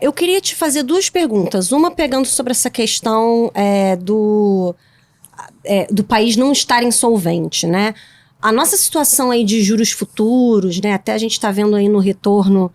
Eu queria te fazer duas perguntas. Uma pegando sobre essa questão do país não estar insolvente, né? A nossa situação aí de juros futuros, né? Até a gente está vendo aí no retorno,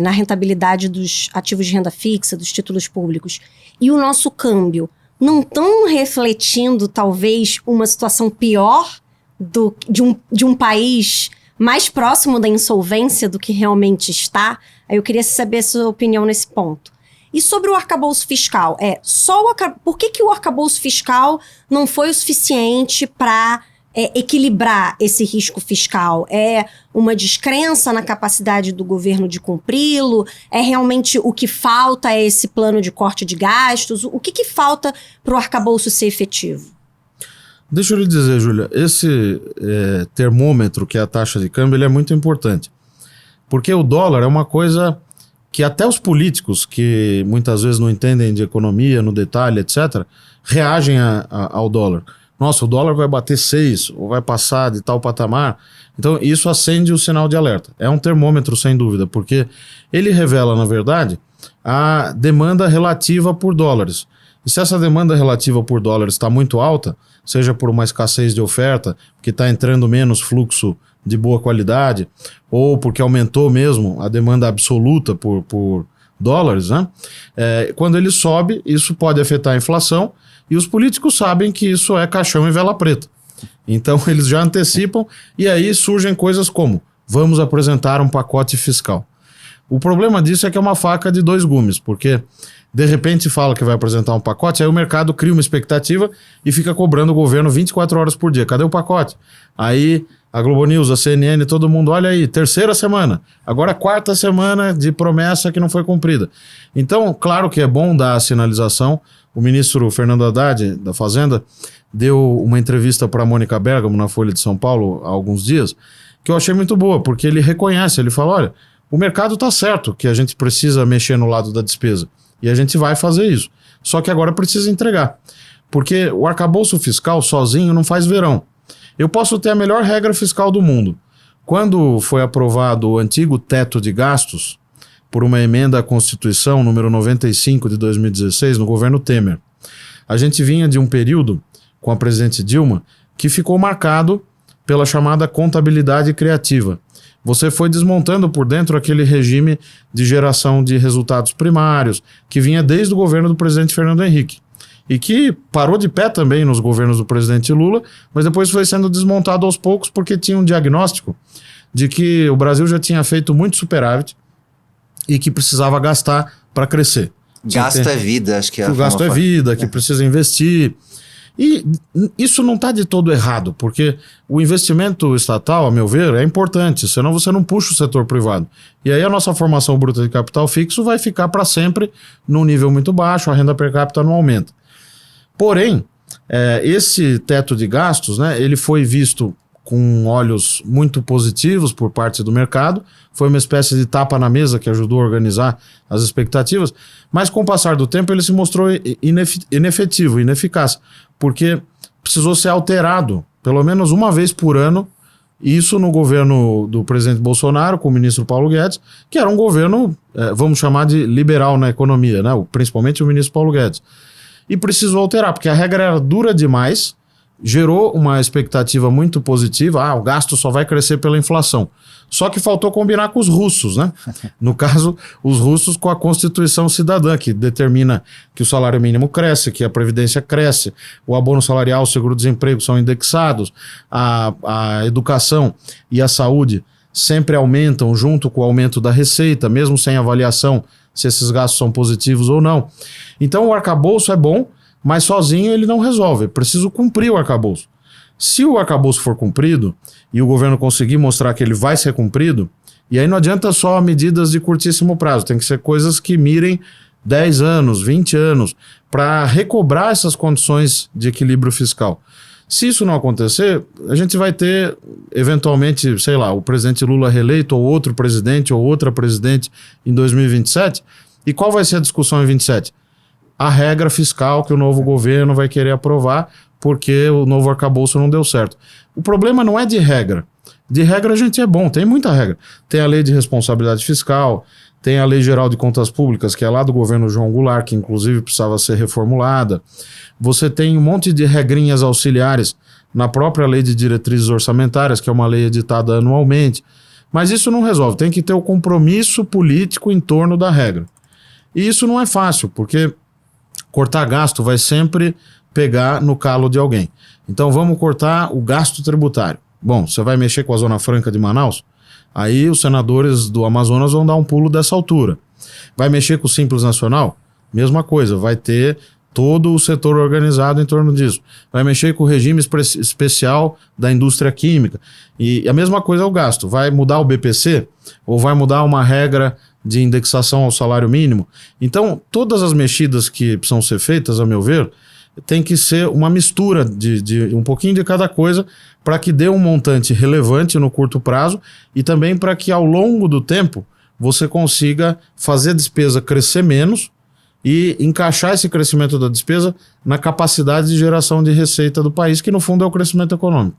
na rentabilidade dos ativos de renda fixa, dos títulos públicos, e o nosso câmbio, não estão refletindo, talvez, uma situação pior de um país mais próximo da insolvência do que realmente está? Aí eu queria saber a sua opinião nesse ponto. E sobre o arcabouço fiscal, por que o arcabouço fiscal não foi o suficiente para equilibrar esse risco fiscal? É uma descrença na capacidade do governo de cumpri-lo? É realmente o que falta é esse plano de corte de gastos? O que falta para o arcabouço ser efetivo? Deixa eu lhe dizer, Júlia, esse termômetro que é a taxa de câmbio, ele é muito importante. Porque o dólar é uma coisa que até os políticos, que muitas vezes não entendem de economia, no detalhe, etc., reagem ao dólar. Nossa, o dólar vai bater 6, ou vai passar de tal patamar. Então, isso acende o sinal de alerta. É um termômetro, sem dúvida, porque ele revela, na verdade, a demanda relativa por dólares. E se essa demanda relativa por dólares está muito alta, seja por uma escassez de oferta, porque está entrando menos fluxo de boa qualidade, ou porque aumentou mesmo a demanda absoluta por dólares, né? Quando ele sobe, isso pode afetar a inflação, e os políticos sabem que isso é caixão e vela preta. Então eles já antecipam, e aí surgem coisas como: vamos apresentar um pacote fiscal. O problema disso é que é uma faca de dois gumes, porque de repente fala que vai apresentar um pacote, aí o mercado cria uma expectativa e fica cobrando o governo 24 horas por dia. Cadê o pacote? Aí a Globo News, a CNN, todo mundo, olha aí, terceira semana, agora quarta semana de promessa que não foi cumprida. Então, claro que é bom dar a sinalização. O ministro Fernando Haddad, da Fazenda, deu uma entrevista para a Mônica Bergamo na Folha de São Paulo há alguns dias, que eu achei muito boa, porque ele reconhece, ele fala, olha, o mercado está certo que a gente precisa mexer no lado da despesa. E a gente vai fazer isso. Só que agora precisa entregar. Porque o arcabouço fiscal sozinho não faz verão. Eu posso ter a melhor regra fiscal do mundo. Quando foi aprovado o antigo teto de gastos, por uma emenda à Constituição, número 95 de 2016, no governo Temer, a gente vinha de um período, com a presidente Dilma, que ficou marcado pela chamada contabilidade criativa. Você foi desmontando por dentro aquele regime de geração de resultados primários, que vinha desde o governo do presidente Fernando Henrique. E que parou de pé também nos governos do presidente Lula, mas depois foi sendo desmontado aos poucos porque tinha um diagnóstico de que o Brasil já tinha feito muito superávit e que precisava gastar para crescer. Gasto é vida, acho que é. O gasto é vida, que precisa investir. E isso não está de todo errado, porque o investimento estatal, a meu ver, é importante, senão você não puxa o setor privado. E aí a nossa formação bruta de capital fixo vai ficar para sempre num nível muito baixo, a renda per capita não aumenta. Porém, esse teto de gastos, né, ele foi visto com olhos muito positivos por parte do mercado, foi uma espécie de tapa na mesa que ajudou a organizar as expectativas, mas com o passar do tempo ele se mostrou inefetivo, ineficaz, porque precisou ser alterado pelo menos uma vez por ano, isso no governo do presidente Bolsonaro, com o ministro Paulo Guedes, que era um governo, vamos chamar de liberal na economia, né? Principalmente o ministro Paulo Guedes. E precisou alterar, porque a regra era dura demais, gerou uma expectativa muito positiva, o gasto só vai crescer pela inflação. Só que faltou combinar com os russos, né? No caso, os russos com a Constituição Cidadã, que determina que o salário mínimo cresce, que a Previdência cresce, o abono salarial, o seguro-desemprego são indexados, a educação e a saúde sempre aumentam junto com o aumento da receita, mesmo sem avaliação se esses gastos são positivos ou não. Então o arcabouço é bom, mas sozinho ele não resolve, é preciso cumprir o arcabouço. Se o arcabouço for cumprido e o governo conseguir mostrar que ele vai ser cumprido, e aí não adianta só medidas de curtíssimo prazo, tem que ser coisas que mirem 10 anos, 20 anos, para recobrar essas condições de equilíbrio fiscal. Se isso não acontecer, a gente vai ter, eventualmente, sei lá, o presidente Lula reeleito, ou outro presidente, ou outra presidente em 2027, e qual vai ser a discussão em 27? A regra fiscal que o novo governo vai querer aprovar porque o novo arcabouço não deu certo. O problema não é de regra. De regra a gente é bom, tem muita regra. Tem a lei de responsabilidade fiscal, tem a Lei Geral de Contas Públicas, que é lá do governo João Goulart, que inclusive precisava ser reformulada. Você tem um monte de regrinhas auxiliares na própria Lei de Diretrizes Orçamentárias, que é uma lei editada anualmente. Mas isso não resolve, tem que ter o compromisso político em torno da regra. E isso não é fácil, porque cortar gasto vai sempre pegar no calo de alguém. Então vamos cortar o gasto tributário. Bom, você vai mexer com a Zona Franca de Manaus? Aí os senadores do Amazonas vão dar um pulo dessa altura. Vai mexer com o Simples Nacional? Mesma coisa, vai ter todo o setor organizado em torno disso. Vai mexer com o regime especial da indústria química. E a mesma coisa é o gasto. Vai mudar o BPC? Ou vai mudar uma regra de indexação ao salário mínimo? Então, todas as mexidas que precisam ser feitas, a meu ver, tem que ser uma mistura de um pouquinho de cada coisa para que dê um montante relevante no curto prazo e também para que ao longo do tempo você consiga fazer a despesa crescer menos e encaixar esse crescimento da despesa na capacidade de geração de receita do país, que no fundo é o crescimento econômico.